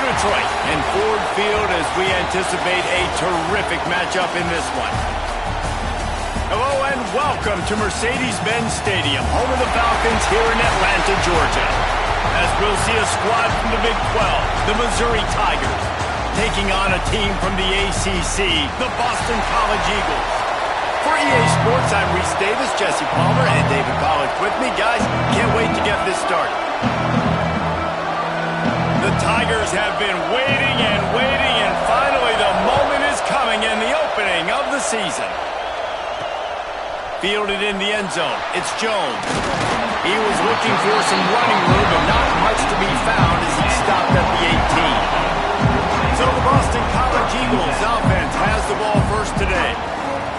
Detroit and Ford Field as we anticipate a terrific matchup in this one. Hello and welcome to Mercedes-Benz Stadium, home of the Falcons here in Atlanta, Georgia. As we'll see a squad from the Big 12, the Missouri Tigers, taking on a team from the ACC, the Boston College Eagles. For EA Sports, I'm Reese Davis, Jesse Palmer, and David Pollack with me. Guys, can't wait to get this started. The Tigers have been waiting, and finally the moment is coming in the opening of the season. Fielded in the end zone, it's Jones. He was looking for some running room, but not much to be found as he stopped at the 18. So the Boston College Eagles offense has the ball first today.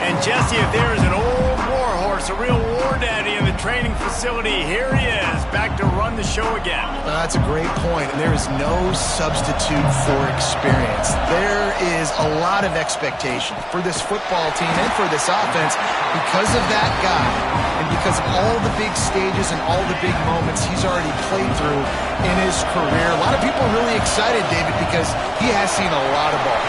And Jesse, if there is an old war horse, a real war daddy in the training facility, here he is, back to run the show again. That's a great point, and there is no substitute for experience. There is a lot of expectation for this football team and for this offense because of that guy and because of all the big stages and all the big moments he's already played through in his career. A lot of people are really excited, David, because he has seen a lot of ball.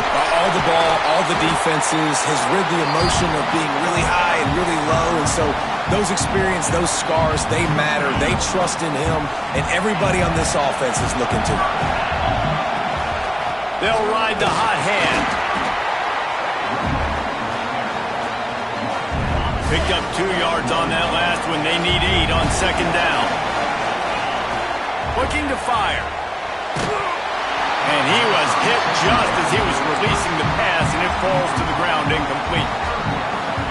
All the ball, all the defenses, has rid the emotion of being really high and really low, and so those experience, those scars, they matter. They trust in him, and everybody on this offense is looking to him. They'll ride the hot hand. Picked up 2 yards on that last one. They need 8 on second down. Looking to fire. And he was hit just as he was releasing the pass, and it falls to the ground incomplete.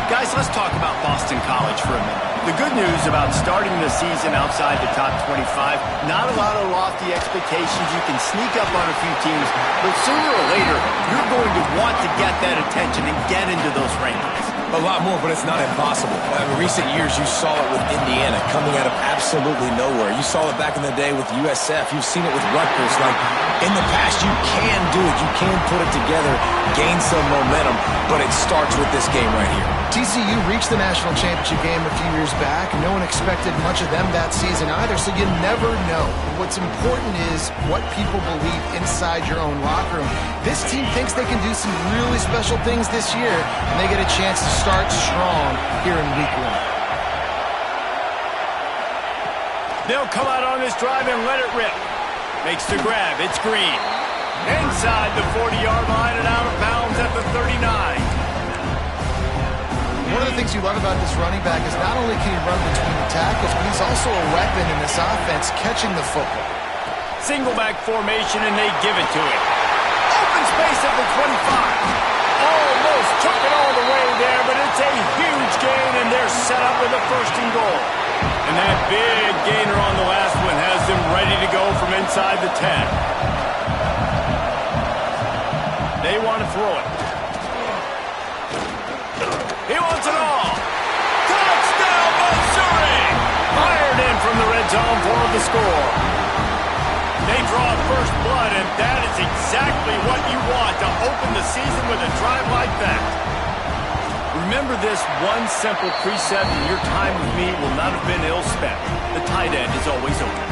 Guys, let's talk about Boston College for a minute. The good news about starting the season outside the top 25, not a lot of lofty expectations. You can sneak up on a few teams, but sooner or later, you're going to want to get that attention and get into those rankings. A lot more, but it's not impossible. In recent years, you saw it with Indiana coming out of absolutely nowhere. You saw it back in the day with USF. You've seen it with Rutgers. Like, in the past, you can do it. You can put it together, gain some momentum, but it starts with this game right here. TCU reached the national championship game a few years back. No one expected much of them that season either, so you never know. What's important is what people believe inside your own locker room. This team thinks they can do some really special things this year, and they get a chance to start strong here in week 1. They'll come out on this drive and let it rip. Makes the grab. It's Green. Inside the 40-yard line and out of bounds at the 39. One of the things you love about this running back is not only can he run between the tackles, but he's also a weapon in this offense catching the football. Single back formation, and they give it to him. Open space at the 25. Almost took it all the way there, but it's a huge gain, and they're set up with a first and goal. And that big gainer on the last one has them ready to go from inside the 10. They want to throw it. He wants it all. Touchdown, Missouri! Fired in from the red zone for the score. They draw first blood, and that is exactly what you want to open the season with a drive like that. Remember this one simple precept, and your time with me will not have been ill spent. The tight end is always open.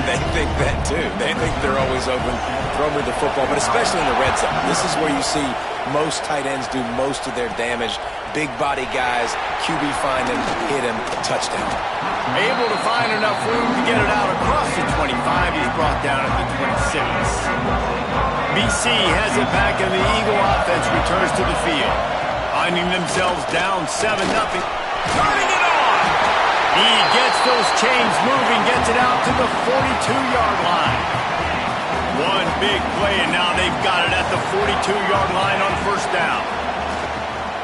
They think that too. They think they're always open, throw me the football, but especially in the red zone. This is where you see most tight ends do most of their damage. Big body guys, QB find him, hit him, touchdown. Able to find enough room to get it out across the 25. He's brought down at the 26. BC has it back, and the Eagle offense returns to the field. Finding themselves down 7-0. Turning it on! He gets those chains moving, gets it out to the 42-yard line. One big play, and now they've got it at the 42-yard line on first down.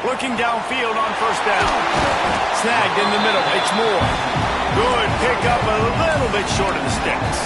Looking downfield on first down. Snagged in the middle. It's Moore. Good pickup, a little bit short of the sticks.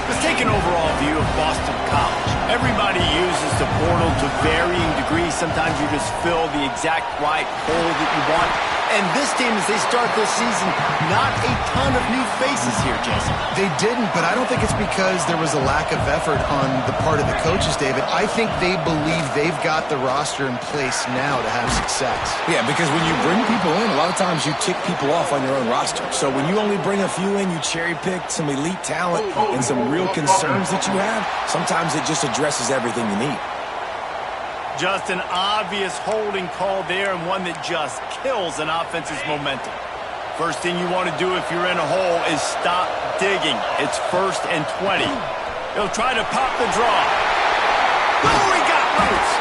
Let's take an overall view of Boston College. Everybody uses the portal to varying degrees. Sometimes you just fill the exact right hole that you want. And this team, as they start this season, not a ton of new faces here, Jesse. They didn't, but I don't think it's because there was a lack of effort on the part of the coaches, David. I think they believe they've got the roster in place now to have success. Yeah, because when you bring people in, a lot of times you tick people off on your own roster. So when you only bring a few in, you cherry-pick some elite talent and some real concerns that you have, sometimes it just addresses everything you need. Just an obvious holding call there, and one that just kills an offense's momentum. First thing you want to do if you're in a hole is stop digging. It's 1st and 20. He'll try to pop the draw. Oh, he got loose.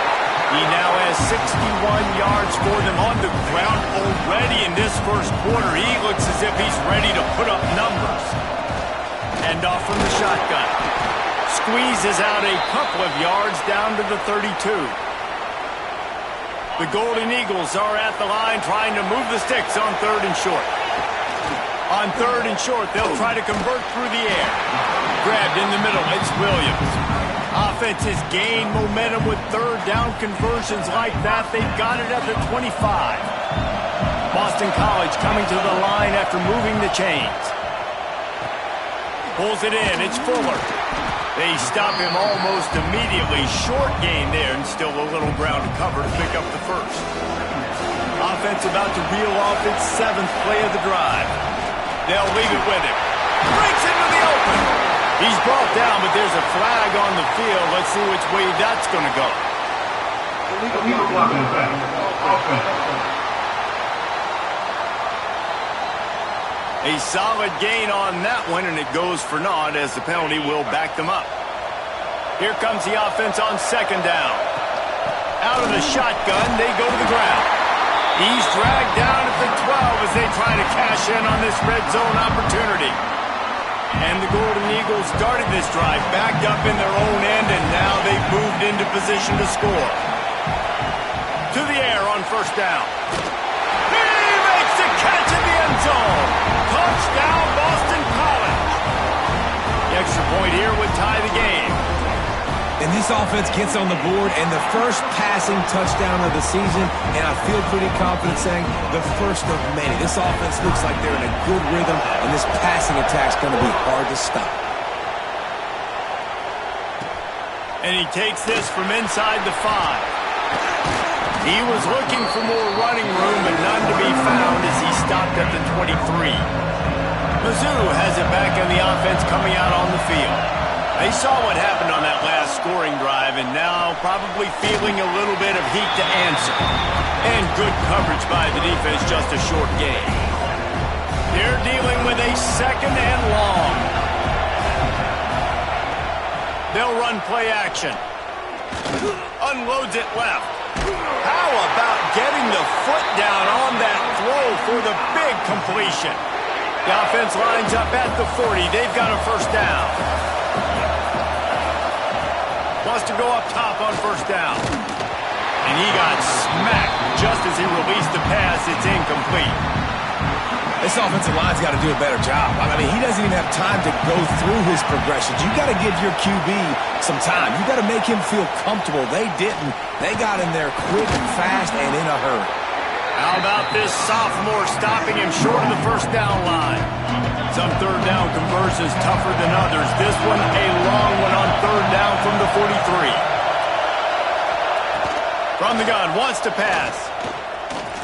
He now has 61 yards for them on the ground already in this first quarter. He looks as if he's ready to put up numbers. And off from the shotgun. Squeezes out a couple of yards down to the 32. The Golden Eagles are at the line trying to move the sticks on 3rd and short. On 3rd and short, they'll try to convert through the air. Grabbed in the middle, it's Williams. Offenses gain momentum with 3rd down conversions like that. They've got it at the 25. Boston College coming to the line after moving the chains. Pulls it in, it's Fuller. They stop him almost immediately. Short gain there, and still a little ground to cover to pick up the first. Offense about to reel off its 7th play of the drive. They'll leave it with him. Breaks into the open. He's brought down, but there's a flag on the field. Let's see which way that's going to go. A solid gain on that one, and it goes for naught as the penalty will back them up. Here comes the offense on 2nd down. Out of the shotgun, they go to the ground. He's dragged down at the 12 as they try to cash in on this red zone opportunity. And the Golden Eagles started this drive backed up in their own end, and now they've moved into position to score. To the air on 1st down. He makes the catch in the end zone. Touchdown, Boston College. The extra point here would tie the game. And this offense gets on the board, and the first passing touchdown of the season, and I feel pretty confident saying the first of many. This offense looks like they're in a good rhythm, and this passing attack's going to be hard to stop. And he takes this from inside the 5. He was looking for more running room, but none to be found as he stopped at the 23. Mizzou has it back in the offense coming out on the field. They saw what happened on that last scoring drive, and now probably feeling a little bit of heat to answer. And good coverage by the defense, just a short gain. They're dealing with a 2nd and long. They'll run play action. Unloads it left. How about getting the foot down on that throw for the big completion? The offense lines up at the 40. They've got a 1st down. Wants to go up top on 1st down. And he got smacked just as he released the pass. It's incomplete. This offensive line's got to do a better job. I mean, he doesn't even have time to go through his progressions. You got to give your QB some time. You got to make him feel comfortable. They didn't. They got in there quick and fast and in a hurry. How about this sophomore stopping him short of the 1st down line? Some 3rd down conversions tougher than others. This one a long one on 3rd down from the 43. From the gun, wants to pass.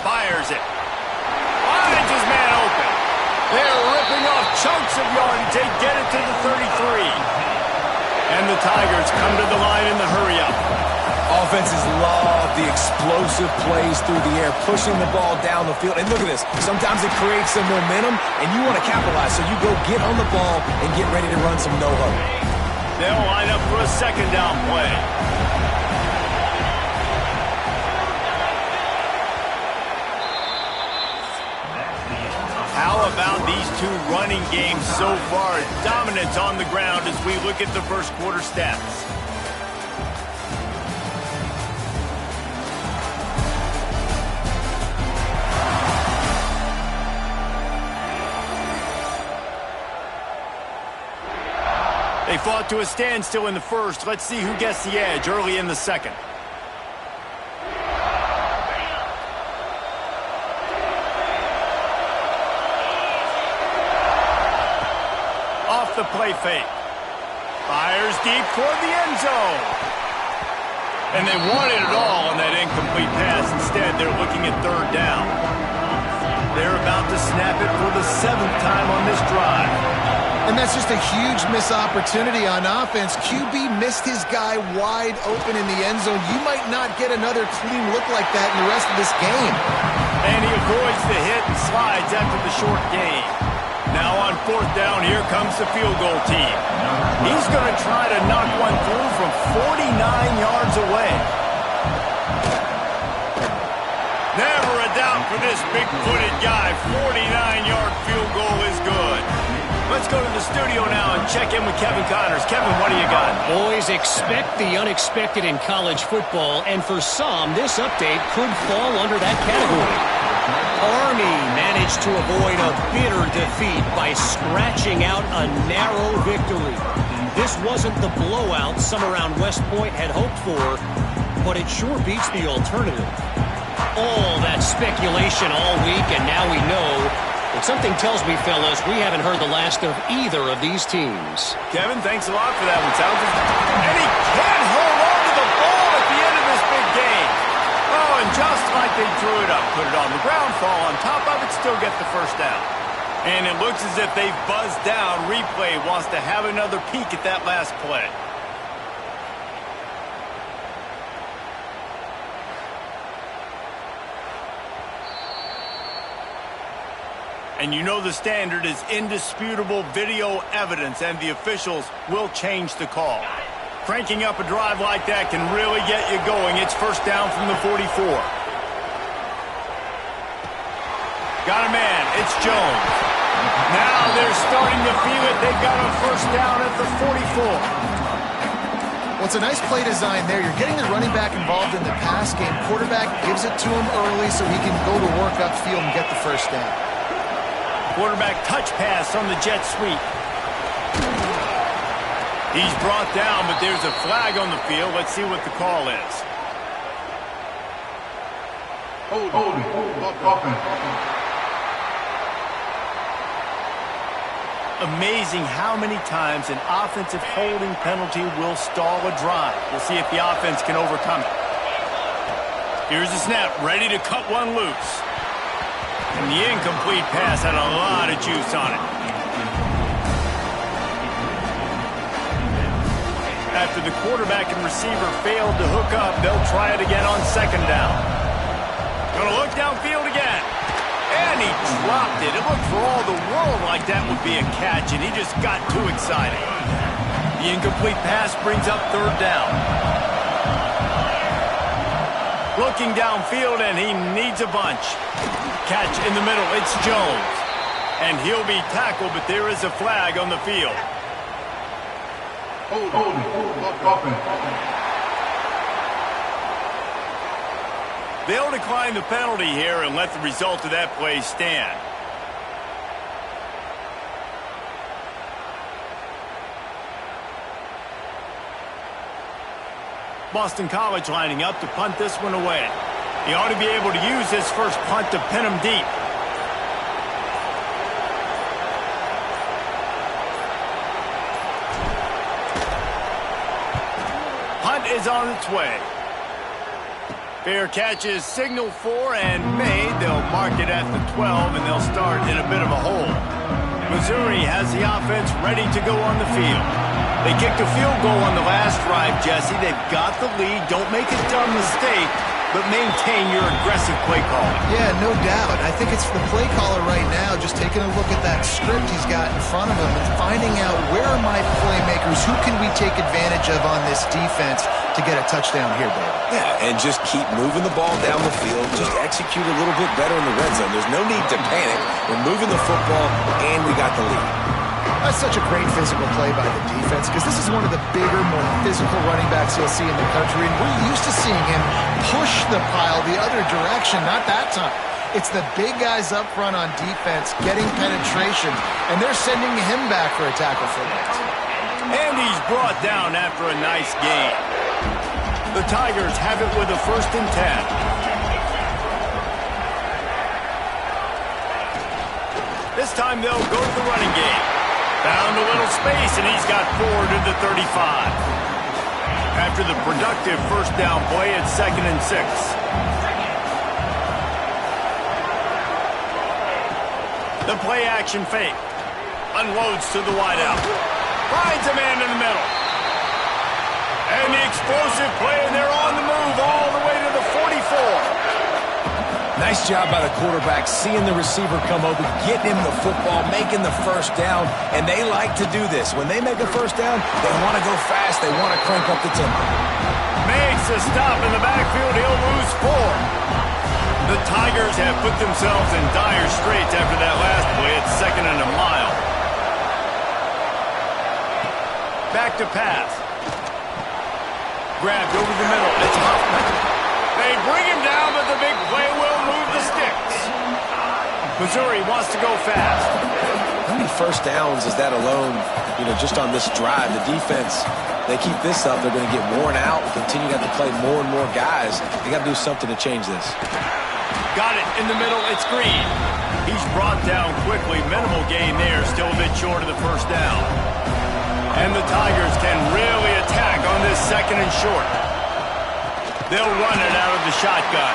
Fires it. Finds his man open. They're ripping off chunks of yardage. They get it to the 33. And the Tigers come to the line in the hurry-up. Offenses love the explosive plays through the air, pushing the ball down the field. And look at this. Sometimes it creates some momentum, and you want to capitalize. So you go get on the ball and get ready to run some no-huddle. They'll line up for a 2nd down play. How about these two running games so far? Dominance on the ground as we look at the first quarter stats. They fought to a standstill in the first. Let's see who gets the edge early in the second. off the play fake. Fires deep toward the end zone. And they wanted it all on that incomplete pass. Instead, they're looking at third down. They're about to snap it for the 7th time on this drive. And that's just a huge missed opportunity on offense. QB missed his guy wide open in the end zone. You might not get another clean look like that in the rest of this game. And he avoids the hit and slides after the short gain. Now on 4th down, here comes the field goal team. He's going to try to knock one through from 49 yards away. Never a doubt for this big-footed guy. 49-yard field goal is good. Let's go to the studio now and check in with Kevin Connors. Kevin, what do you got? Boys, expect the unexpected in college football, and for some, this update could fall under that category. Army managed to avoid a bitter defeat by scratching out a narrow victory. This wasn't the blowout some around West Point had hoped for, but it sure beats the alternative. All that speculation all week, and now we know. But something tells me, fellas, we haven't heard the last of either of these teams. Kevin, thanks a lot for that one. And he can't hold on to the ball at the end of this big game. Oh, and just like they drew it up, put it on the ground, fall on top of it, still get the first down. And it looks as if they've buzzed down. Replay wants to have another peek at that last play. And you know the standard is indisputable video evidence, and the officials will change the call. Cranking up a drive like that can really get you going. It's first down from the 44. Got a man. It's Jones. Now they're starting to feel it. They've got a first down at the 44. Well, it's a nice play design there. You're getting the running back involved in the pass game. Quarterback gives it to him early so he can go to work upfield and get the first down. Quarterback touch pass on the jet sweep. He's brought down, but there's a flag on the field. Let's see what the call is. Amazing how many times an offensive holding penalty will stall a drive. We'll see if the offense can overcome it. Here's the snap, ready to cut one loose. And the incomplete pass had a lot of juice on it. After the quarterback and receiver failed to hook up, they'll try it again on second down. Gonna look downfield again. And he dropped it. It looked for all the world like that would be a catch, and he just got too excited. The incomplete pass brings up third down. Looking downfield, and he needs a bunch. Catch in the middle, it's Jones. And he'll be tackled, but there is a flag on the field. They'll decline the penalty here and let the result of that play stand. Boston College lining up to punt this one away. He ought to be able to use his first punt to pin him deep. Punt is on its way. Fair catch is signaled for and made. They'll mark it at the 12, and they'll start in a bit of a hole. Missouri has the offense ready to go on the field. They kicked a field goal on the last drive, Jesse. They've got the lead. Don't make a dumb mistake, but maintain your aggressive play calling. Yeah, no doubt. I think it's the play caller right now just taking a look at that script he's got in front of him and finding out where are my playmakers, who can we take advantage of on this defense to get a touchdown here, Dave. Yeah, and just keep moving the ball down the field. Just execute a little bit better in the red zone. There's no need to panic. We're moving the football, and we got the lead. That's such a great physical play by the defense because this is one of the bigger, more physical running backs you'll see in the country, and we're used to seeing him push the pile the other direction. Not that time. It's the big guys up front on defense getting penetration, and they're sending him back for a tackle for that. And he's brought down after a nice gain. The Tigers have it with a 1st and 10. This time they'll go to the running game. Found a little space, and he's got 4 to the 35. After the productive first down play, it's 2nd and 6. The play action fake. Unloads to the wideout. Finds a man in the middle. And the explosive play, and they're on the move all the way to the 44. Nice job by the quarterback, seeing the receiver come over, getting him the football, making the first down, and they like to do this. When they make a first down, they want to go fast. They want to crank up the tempo. Makes a stop in the backfield. He'll lose 4. The Tigers have put themselves in dire straits after that last play. It's 2nd and a mile. Back to pass. Grabbed over the middle. It's Hoffman. They bring him down, but the big play will move the sticks. Missouri wants to go fast. How many first downs is that alone, just on this drive? The defense, they keep this up, they're going to get worn out, continue to have to play more and more guys. They got to do something to change this. Got it in the middle. It's Green. He's brought down quickly. Minimal gain there. Still a bit short of the first down. And the Tigers can really attack on this 2nd and short. They'll run it out of the shotgun.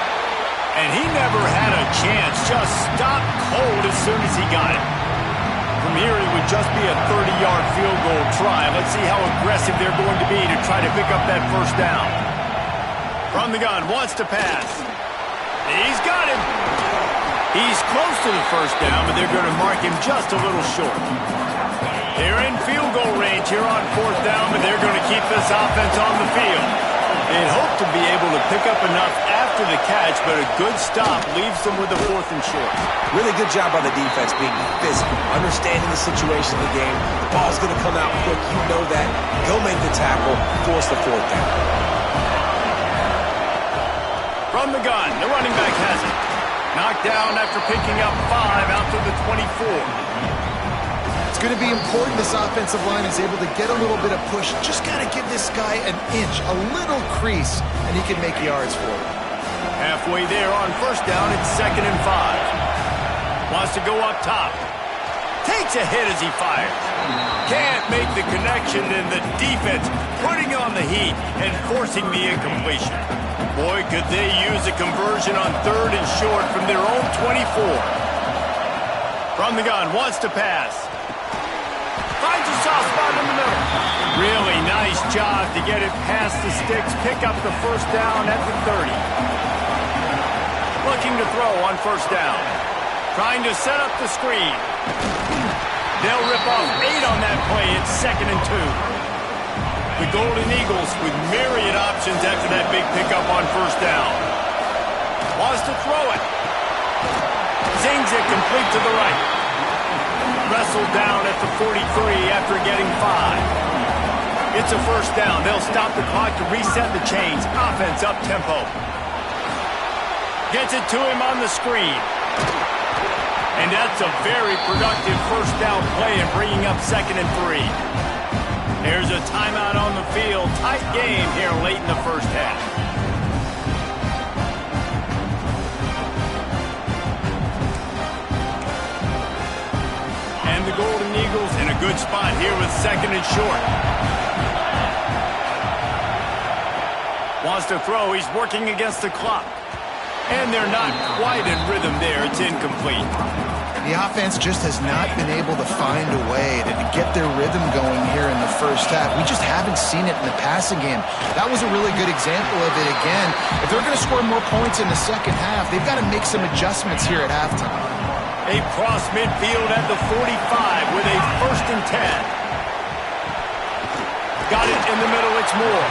And he never had a chance. Just stopped cold as soon as he got it. From here, it would just be a 30-yard field goal try. Let's see how aggressive they're going to be to try to pick up that first down. From the gun, wants to pass. He's got him. He's close to the first down, but they're going to mark him just a little short. They're in field goal range here on 4th down, but they're going to keep this offense on the field. They'd hope to be able to pick up enough after the catch, but a good stop leaves them with a 4th and short. Really good job by the defense being physical, understanding the situation of the game. The ball's going to come out quick. You know that. He'll make the tackle, force the 4th down. From the gun, the running back has it. Knocked down after picking up 5 out to the 24. It's going to be important this offensive line is able to get a little bit of push. Just got to give this guy an inch, a little crease, and he can make yards for it. Halfway there on first down, it's 2nd and 5. Wants to go up top. Takes a hit as he fires. Can't make the connection, and the defense putting on the heat and forcing the incompletion. Boy, could they use a conversion on 3rd and short from their own 24. From the gun, wants to pass. Finds a soft spot in the middle. Really nice job to get it past the sticks, pick up the first down at the 30. Looking to throw on first down. Trying to set up the screen. They'll rip off 8 on that play. It's 2nd and 2. The Golden Eagles with myriad options after that big pickup on first down. Wants to throw it. Zings it complete to the right. Wrestled down at the 43 after getting 5. It's a first down. They'll stop the clock to reset the chains. Offense up tempo. Gets it to him on the screen. And that's a very productive first down play and bringing up 2nd and 3. There's a timeout on the field. Tight game here late in the first half. And the Golden Eagles in a good spot here with 2nd and short. Wants to throw. He's working against the clock. And they're not quite in rhythm there. It's incomplete. The offense just has not been able to find a way to get their rhythm going here in the first half. We just haven't seen it in the passing game. That was a really good example of it again. If they're going to score more points in the second half, they've got to make some adjustments here at halftime. They cross midfield at the 45 with a 1st and 10. Got it in the middle. It's Moore.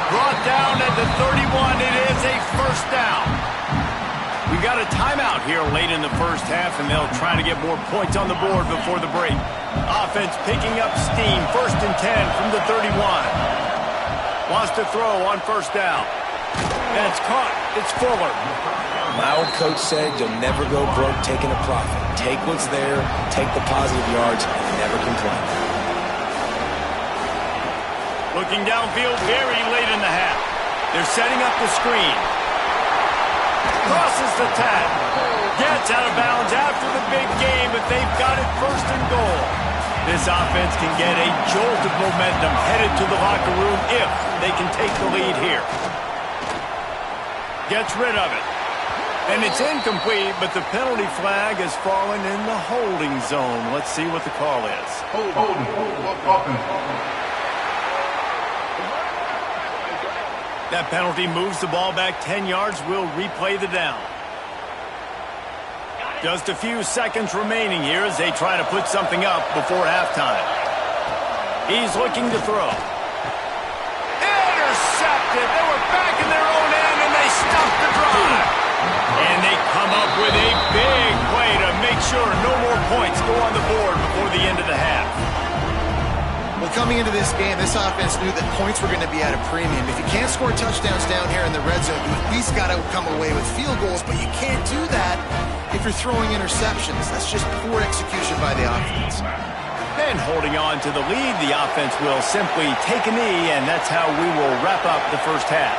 Brought down at the 31. It is a first down. We got a timeout here late in the first half, and they'll try to get more points on the board before the break. Offense picking up steam. 1st and 10 from the 31. Wants to throw on first down. That's caught. It's Fuller. My old coach said you'll never go broke taking a profit. Take what's there, take the positive yards, and never complain. Looking downfield very late in the half. They're setting up the screen. Crosses the tag. Gets out of bounds after the big game, but they've got it 1st and goal. This offense can get a jolt of momentum headed to the locker room if they can take the lead here. Gets rid of it. And it's incomplete, but the penalty flag has fallen in the holding zone. Let's see what the call is. That penalty moves the ball back 10 yards. We'll replay the down. Just a few seconds remaining here as they try to put something up before halftime. He's looking to throw. Intercepted. They were back in their own end, and they stopped the drive. And they come up with a big play to make sure no more points go on the board before the end of the half. Well, coming into this game, this offense knew that points were going to be at a premium. If you can't score touchdowns down here in the red zone, you at least got to come away with field goals, but you can't do that if you're throwing interceptions. That's just poor execution by the offense. And holding on to the lead, the offense will simply take a knee, and that's how we will wrap up the first half.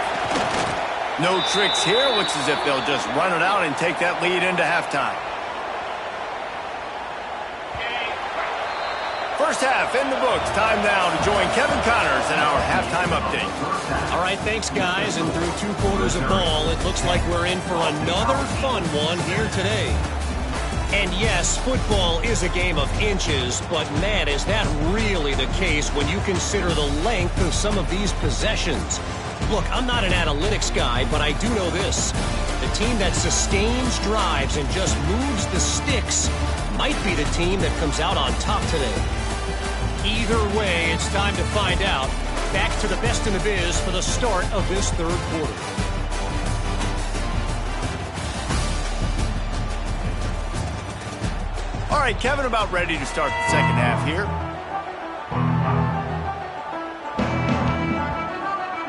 No tricks here. Looks as if they'll just run it out and take that lead into halftime. First half in the books. Time now to join Kevin Connors in our halftime update. All right, thanks, guys. And through 2 quarters of ball, it looks like we're in for another fun one here today. And yes, football is a game of inches, but man, is that really the case when you consider the length of some of these possessions. Look, I'm not an analytics guy, but I do know this. The team that sustains drives and just moves the sticks might be the team that comes out on top today. Either way, it's time to find out. Back to the best in the biz for the start of this third quarter. All right, Kevin, about ready to start the second half here.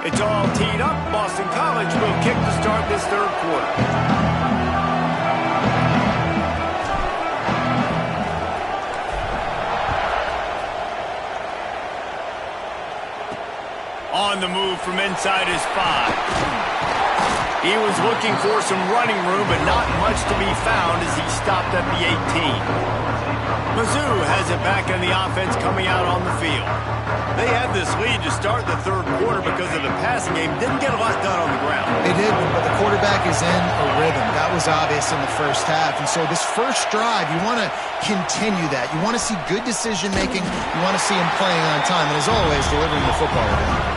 It's all teed up. Boston College will kick to start this third quarter. On the move from inside his 5. He was looking for some running room, but not much to be found as he stopped at the 18. Mizzou has it back in the offense coming out on the field. They had this lead to start the third quarter because of the passing game. Didn't get a lot done on the ground. They didn't, but the quarterback is in a rhythm. That was obvious in the first half. And so this first drive, you want to continue that. You want to see good decision-making. You want to see him playing on time. And as always, delivering the football.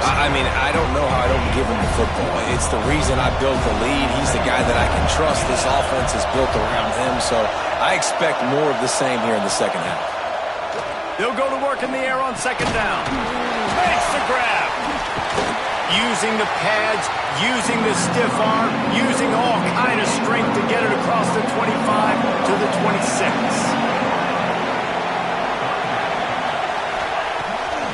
I mean, I don't know how I don't give him the football. It's the reason I built the lead. He's the guy that I can trust. This offense is built around him. So I expect more of the same here in the second half. They'll go to work in the air on second down. Makes the grab. Using the pads, using the stiff arm, using all kind of strength to get it across the 25 to the 26.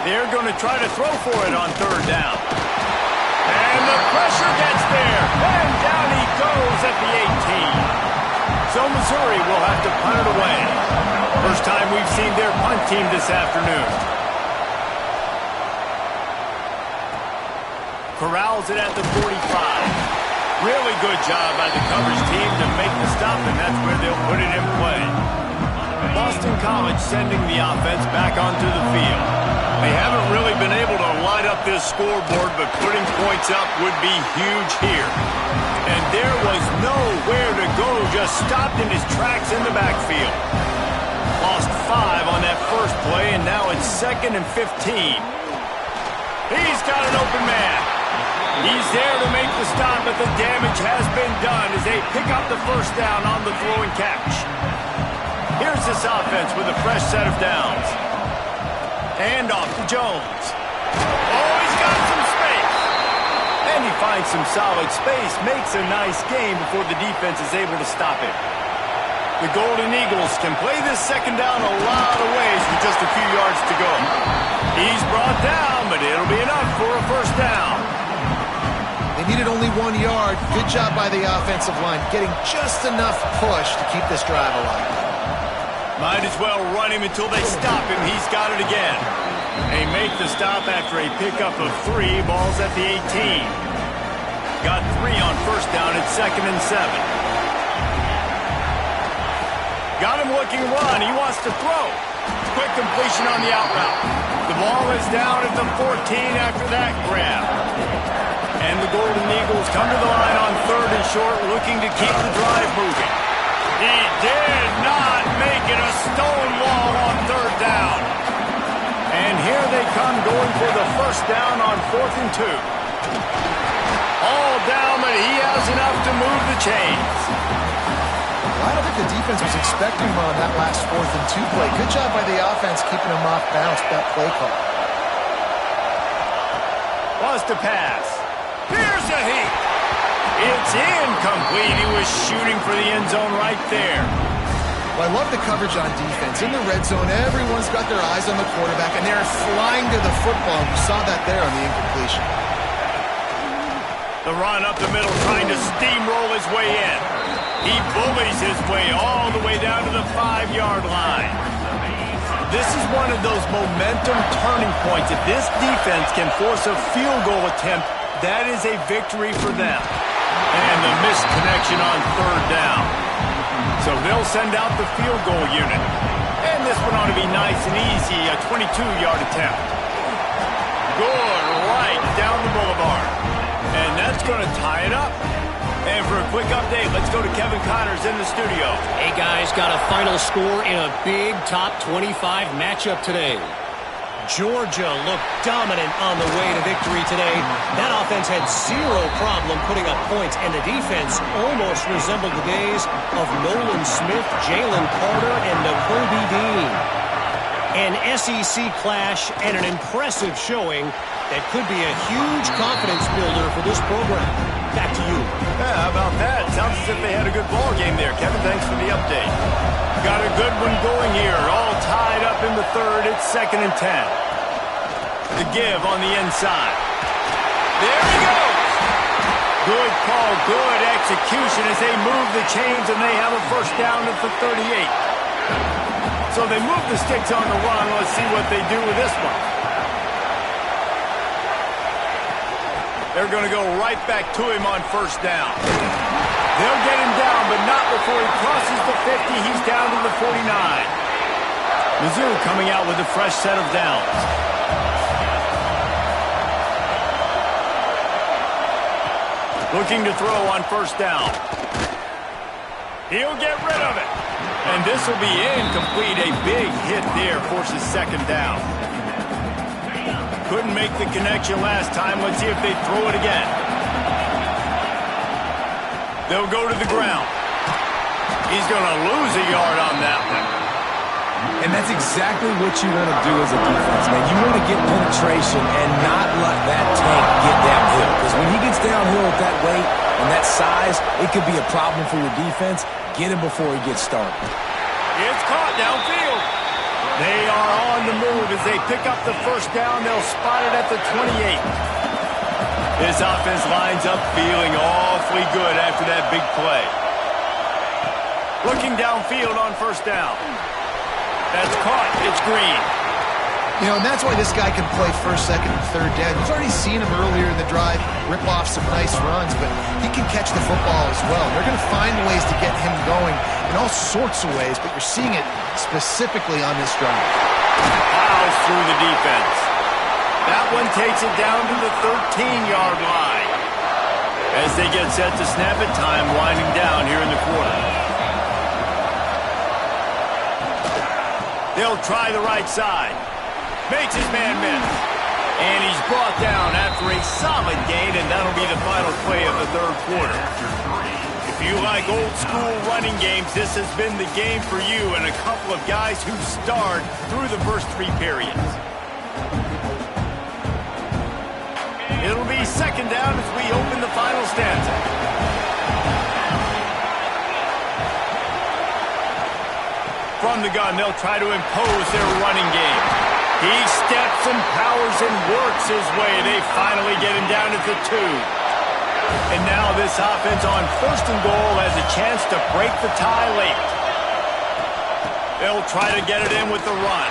They're going to try to throw for it on third down. And the pressure gets there. And down he goes at the 18. So Missouri will have to punt it away. First time we've seen their punt team this afternoon. Corrals it at the 45. Really good job by the coverage team to make the stop, and that's where they'll put it in play. Boston College sending the offense back onto the field. They haven't really been able to light up this scoreboard, but putting points up would be huge here. And there was nowhere to go, just stopped in his tracks in the backfield. Lost 5 on that first play, and now it's 2nd and 15. He's got an open man. He's there to make the stop, but the damage has been done as they pick up the first down on the throw and catch. Here's this offense with a fresh set of downs. And off to Jones. Oh, he's got some space. And he finds some solid space, makes a nice game before the defense is able to stop it. The Golden Eagles can play this second down a lot of ways with just a few yards to go. He's brought down, but it'll be enough for a first down. They needed only 1 yard. Good job by the offensive line, getting just enough push to keep this drive alive. Might as well run him until they stop him. He's got it again. They make the stop after a pickup of 3. Ball's at the 18. Got 3 on first down at 2nd and 7. Got him looking run. He wants to throw. Quick completion on the out route. The ball is down at the 14 after that grab. And the Golden Eagles come to the line on 3rd and short, looking to keep the drive moving. He did not make it a stone wall on 3rd down. And here they come going for the 1st down on 4th and 2. All down, but he has enough to move the chains. I don't think the defense was expecting him on that last 4th and 2 play. Good job by the offense keeping him off balance with that play call. Wants to pass. Here's a heat. It's incomplete. He was shooting for the end zone right there. Well, I love the coverage on defense. In the red zone, everyone's got their eyes on the quarterback, and they're flying to the football. You saw that there on the incompletion. The run up the middle, trying to steamroll his way in. He bullies his way all the way down to the 5-yard line. This is one of those momentum turning points. If this defense can force a field goal attempt, that is a victory for them. And the missed connection on 3rd down. So they'll send out the field goal unit. And this one ought to be nice and easy, a 22-yard attempt. Good, right down the boulevard. And that's going to tie it up. And for a quick update, let's go to Kevin Connors in the studio. Hey, guys, got a final score in a big top 25 matchup today. Georgia looked dominant on the way to victory today. That offense had zero problem putting up points, and the defense almost resembled the days of Nolan Smith, Jalen Carter, and Nakobe Dean. An SEC clash and an impressive showing that could be a huge confidence builder for this program. Back to you. Yeah, how about that? Sounds as if they had a good ball game there. Kevin, thanks for the update. Got a good one going here. All tied up in the 3rd. It's 2nd and 10. The give on the inside. There he goes. Good call, good execution as they move the chains, and they have a 1st down at the 38. So they move the sticks on the run. Let's see what they do with this one. They're going to go right back to him on 1st down. They'll get him down, but not before he crosses the 50. He's down to the 49. Mizzou coming out with a fresh set of downs. Looking to throw on 1st down. He'll get rid of it. And this will be incomplete. A big hit there forces 2nd down. Couldn't make the connection last time. Let's see if they throw it again. They'll go to the ground. He's going to lose a yard on that one. And that's exactly what you want to do as a defense, man. You want to get penetration and not let that tank get downhill. Because when he gets downhill with that weight and that size, it could be a problem for your defense. Get him before he gets started. It's caught downfield. They are on the move as they pick up the 1st down. They'll spot it at the 28. This offense lines up feeling awfully good after that big play. Looking downfield on 1st down. That's caught. It's Green. You know, and that's why this guy can play 1st, 2nd, and 3rd down. You've already seen him earlier in the drive rip off some nice runs, but he can catch the football as well. They're going to find ways to get him going in all sorts of ways, but you're seeing it specifically on this drive. Plows through the defense. That one takes it down to the 13-yard line. As they get set to snap it, time winding down here in the quarter. They'll try the right side. Makes his man miss. And he's brought down after a solid gain, and that'll be the final play of the 3rd quarter. If you like old school running games, this has been the game for you and a couple of guys who starred through the first 3 periods. It'll be 2nd down as we open the final stanza. From the gun, they'll try to impose their running game. He steps and powers and works his way. They finally get him down at the 2. And now this offense on 1st and goal has a chance to break the tie late. They'll try to get it in with the run.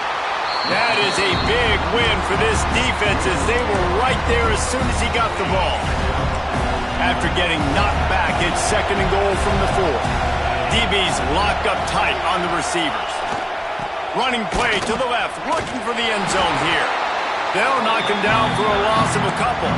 That is a big win for this defense as they were right there as soon as he got the ball. After getting knocked back, it's 2nd and goal from the 4. DB's locked up tight on the receivers. Running play to the left, looking for the end zone here. They'll knock him down for a loss of a couple.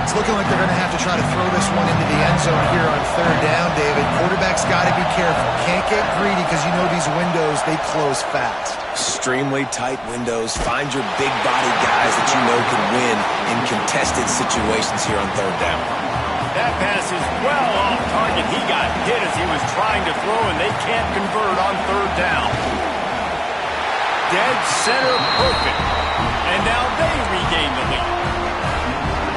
It's looking like they're going to have to try to throw this one into the end zone here on third down, David. Quarterback's got to be careful. Can't get greedy because you know these windows, they close fast. Extremely tight windows. Find your big body guys that you know can win in contested situations here on third down. That pass is well off target. He got hit as he was trying to throw, and they can't convert on third down. Dead center perfect. And now they regain the lead.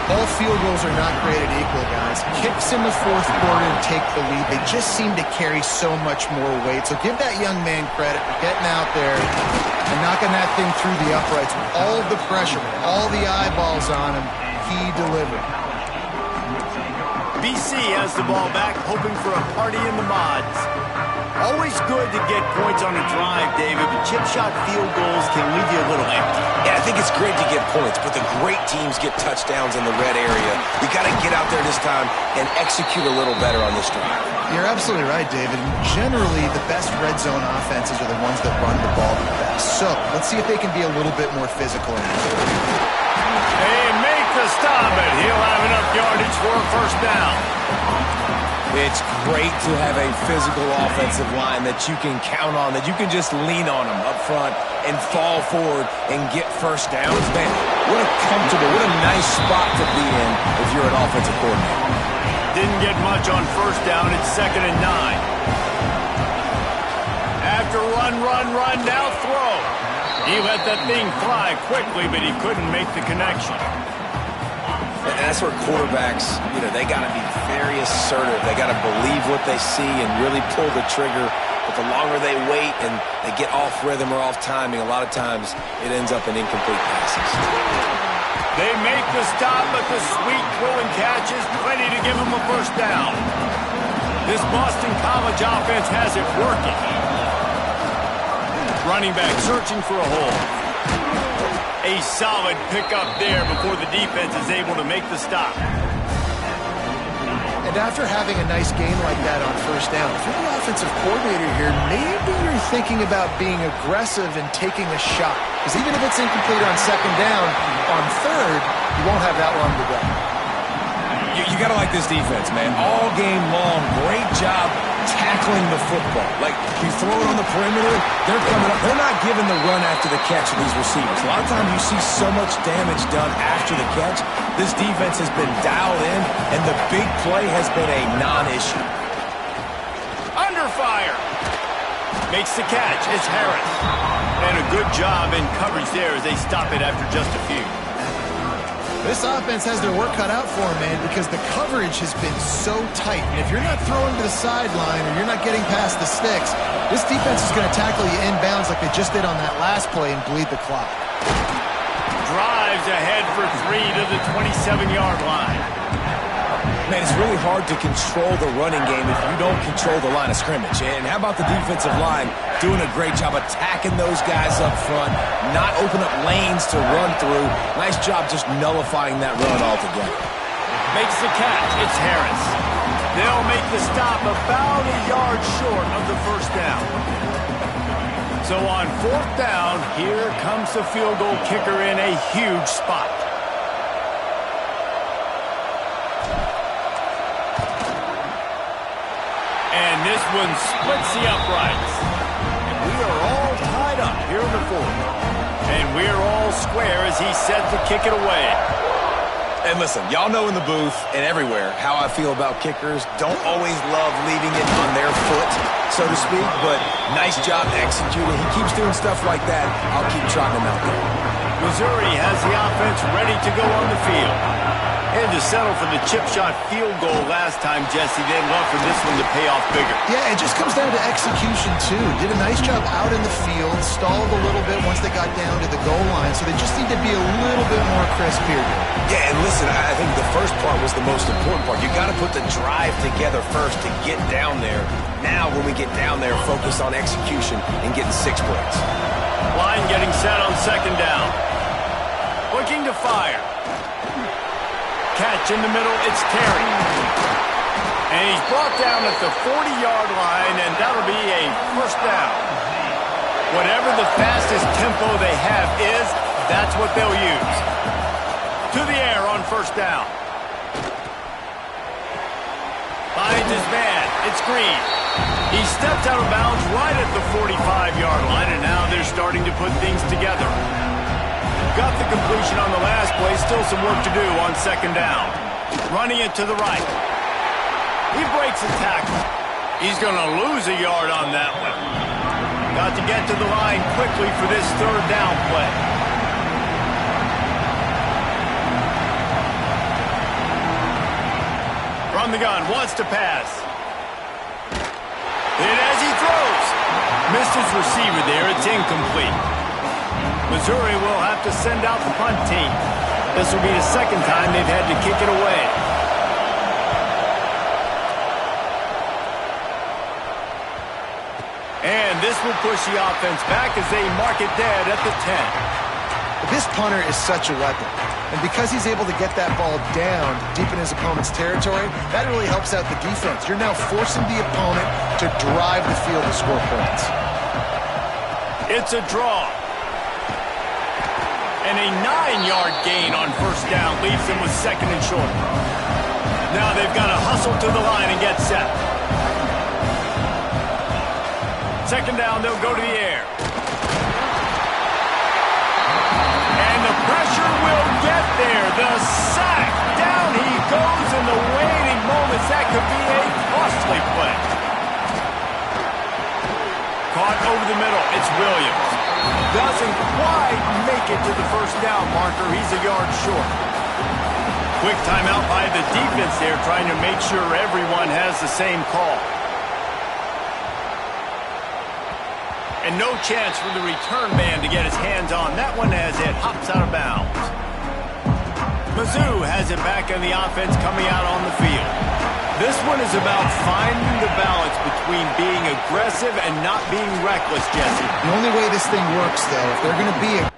All field goals are not created equal, guys. Kicks in the fourth quarter and take the lead. They just seem to carry so much more weight. So give that young man credit for getting out there and knocking that thing through the uprights with all the pressure, all the eyeballs on him. He delivered. BC has the ball back, hoping for a party in the mods. Always good to get points on a drive, David, but chip shot field goals can leave you a little empty. Yeah, I think it's great to get points, but the great teams get touchdowns in the red area. You got to get out there this time and execute a little better on this drive. You're absolutely right, David. Generally, the best red zone offenses are the ones that run the ball the best. So let's see if they can be a little bit more physical in this. They make the stop, and he'll have enough yardage for a first down. It's great to have a physical offensive line that you can count on, that you can just lean on them up front and fall forward and get first downs. Man, what a comfortable, what a nice spot to be in if you're an offensive coordinator. Didn't get much on first down. It's 2nd and 9. After run, now throw. He let that thing fly quickly, but he couldn't make the connection. And that's where quarterbacks, they got to be very assertive. They got to believe what they see and really pull the trigger. But the longer they wait and they get off rhythm or off timing, a lot of times it ends up in incomplete passes. They make the stop, but the sweet throw and catch is plenty to give them a first down. This Boston College offense has it working. Running back searching for a hole. A solid pickup there before the defense is able to make the stop. And after having a nice game like that on first down, if you're the offensive coordinator here, maybe you're thinking about being aggressive and taking a shot. Because even if it's incomplete on second down, on third, you won't have that long to go. You got to like this defense, man. All game long, great job tackling the football. Like, you throw it on the perimeter, they're coming up. They're not giving the run after the catch of these receivers. A lot of times you see so much damage done after the catch. This defense has been dialed in, and the big play has been a non-issue. Under fire. Makes the catch. It's Harris. And a good job in coverage there as they stop it after just a few. This offense has their work cut out for them, man, because the coverage has been so tight. And if you're not throwing to the sideline or you're not getting past the sticks, this defense is going to tackle you inbounds like they just did on that last play and bleed the clock. Drives ahead for 3 to the 27-yard line. Man, it's really hard to control the running game if you don't control the line of scrimmage. And how about the defensive line doing a great job attacking those guys up front, not open up lanes to run through. Nice job just nullifying that run altogether. Makes the catch. It's Harris. They'll make the stop about a yard short of the first down. So on fourth down, here comes the field goal kicker in a huge spot. And this one splits the uprights. And we are all tied up here in the fourth. And we're all square as he's set to kick it away. And listen, y'all know in the booth and everywhere how I feel about kickers. Don't always love leaving it on their foot, so to speak, but nice job executing. He keeps doing stuff like that. I'll keep trotting him out there. Missouri has the offense ready to go on the field. And to settle for the chip shot field goal last time, Jesse, they'd love for this one to pay off bigger. Yeah, it just comes down to execution, too. Did a nice job out in the field, stalled a little bit once they got down to the goal line, so they just need to be a little bit more crisp here. Yeah, and listen, I think the first part was the most important part. You got to put the drive together first to get down there. Now, when we get down there, focus on execution and getting 6 points. Line getting set on second down. Looking to fire. Catch in the middle, it's Terry. And he's brought down at the 40-yard line, and that'll be a first down. Whatever the fastest tempo they have is, that's what they'll use. To the air on first down. Finds his man. It's Green. He stepped out of bounds right at the 45-yard line, and now they're starting to put things together. Got the completion on the last play. Still some work to do on second down. Running it to the right. He breaks a tackle. He's going to lose a yard on that one. Got to get to the line quickly for this third down play. From the gun, wants to pass. And as he throws, missed his receiver there. It's incomplete. Missouri will have to send out the punt team. This will be the second time they've had to kick it away. And this will push the offense back as they mark it dead at the 10. This punter is such a weapon. And because he's able to get that ball down deep in his opponent's territory, that really helps out the defense. You're now forcing the opponent to drive the field to score points. It's a draw. And a 9-yard gain on first down leaves them with second and short. Now they've got to hustle to the line and get set. Second down, they'll go to the air. And the pressure will get there. The sack. Down he goes in the waning moments. That could be a costly play. Caught over the middle. It's Williams. Doesn't quite make it to the first down marker. He's a yard short. Quick timeout by the defense there, trying to make sure everyone has the same call. And no chance for the return man to get his hands on that one as it hops out of bounds. Mizzou has it back in the offense coming out on the field. This one is about finding the balance between being aggressive and not being reckless, Jesse. The only way this thing works, though, if they're going to be a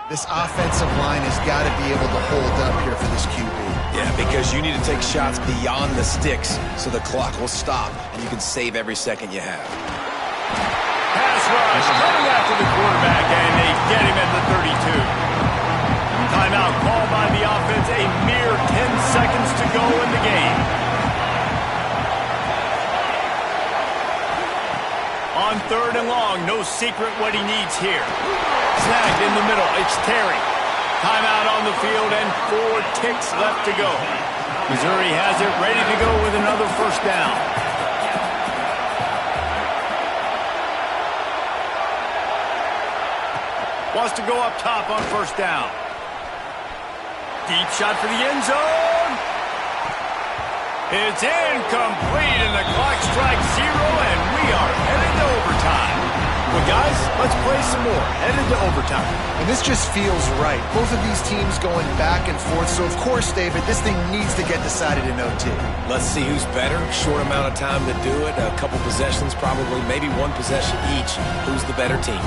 This offensive line has got to be able to hold up here for this QB. Yeah, because you need to take shots beyond the sticks so the clock will stop and you can save every second you have. Pass rush coming after the quarterback, and they get him at the 32. Timeout called by the offense. A mere 10 seconds to go in the game. On 3rd and long, no secret what he needs here. Snagged in the middle, it's Terry. Timeout on the field and 4 ticks left to go. Missouri has it ready to go with another first down. Wants to go up top on first down. Deep shot for the end zone. It's incomplete, and the clock strikes 0, and we are headed to overtime. Well, guys, let's play some more. Headed to overtime. And this just feels right. Both of these teams going back and forth. So, of course, David, this thing needs to get decided in OT. Let's see who's better. Short amount of time to do it. A couple possessions, probably maybe 1 possession each. Who's the better team?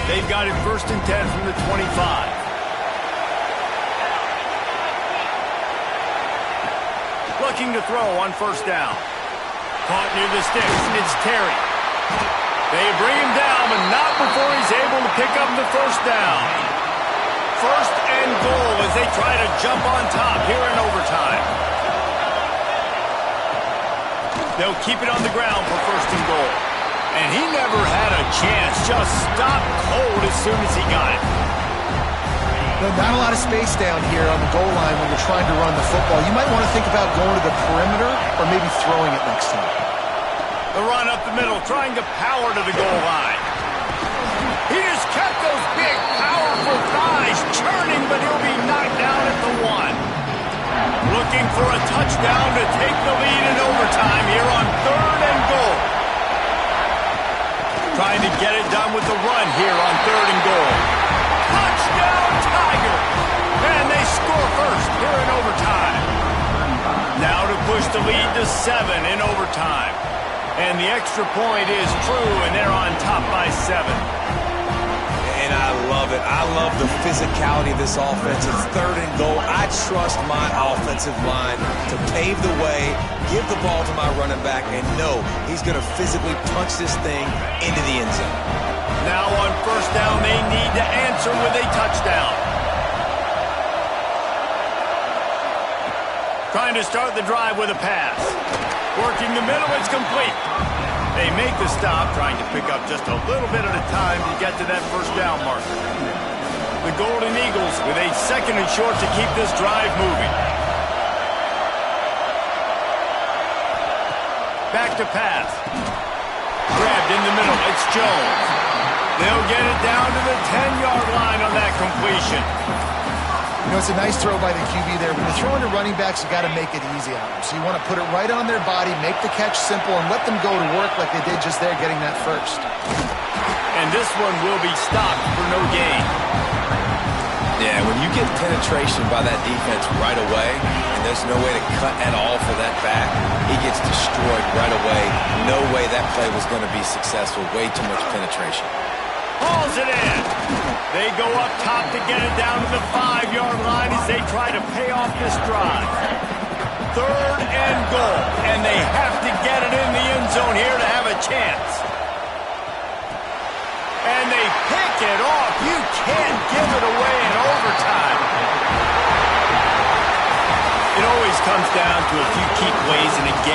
They've got it 1st and 10 from the 25. Looking to throw on first down. Caught near the sticks. It's Terry. They bring him down, but not before he's able to pick up the first down. 1st and goal as they try to jump on top here in overtime. They'll keep it on the ground for 1st and goal. And he never had a chance. Just stopped cold as soon as he got it. Not a lot of space down here on the goal line when you're trying to run the football. You might want to think about going to the perimeter or maybe throwing it next time. The run up the middle, trying to power to the goal line. He just kept those big, powerful thighs churning, but he'll be knocked down at the 1. Looking for a touchdown to take the lead in overtime here on 3rd and goal. Trying to get it done with the run here on 3rd and goal. Touchdown, Tiger! And they score first here in overtime. Now to push the lead to 7 in overtime. And the extra point is true, and they're on top by 7. And I love it. I love the physicality of this offense. It's 3rd and goal. I trust my offensive line to pave the way, give the ball to my running back, and know he's going to physically punch this thing into the end zone. Now on first down, they need to answer with a touchdown. Trying to start the drive with a pass. Working the middle, it's complete. They make the stop, trying to pick up just a little bit at a time to get to that first down marker. The Golden Eagles with a 2nd and short to keep this drive moving. Back to pass. Grabbed in the middle, it's Jones. They'll get it down to the 10-yard line on that completion. You know, it's a nice throw by the QB there. When you're throwing to running backs, you got to make it easy on them. So you want to put it right on their body, make the catch simple, and let them go to work like they did just there getting that first. And this one will be stopped for no gain. Yeah, when you get penetration by that defense right away, and there's no way to cut at all for that back, he gets destroyed right away. No way that play was going to be successful. Way too much penetration. Hauls it in. They go up top to get it down to the 5-yard line as they try to pay off this drive. 3rd and goal, and they have to get it in the end zone here to have a chance. And they pick it off. You can't give it away in overtime. It always comes down to a few key plays in a game.